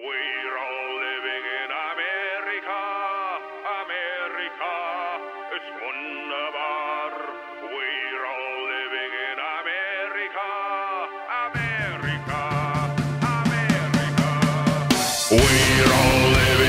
We're all living in Amerika, Amerika ist wunderbar. We're all living in Amerika, Amerika, Amerika. We're all living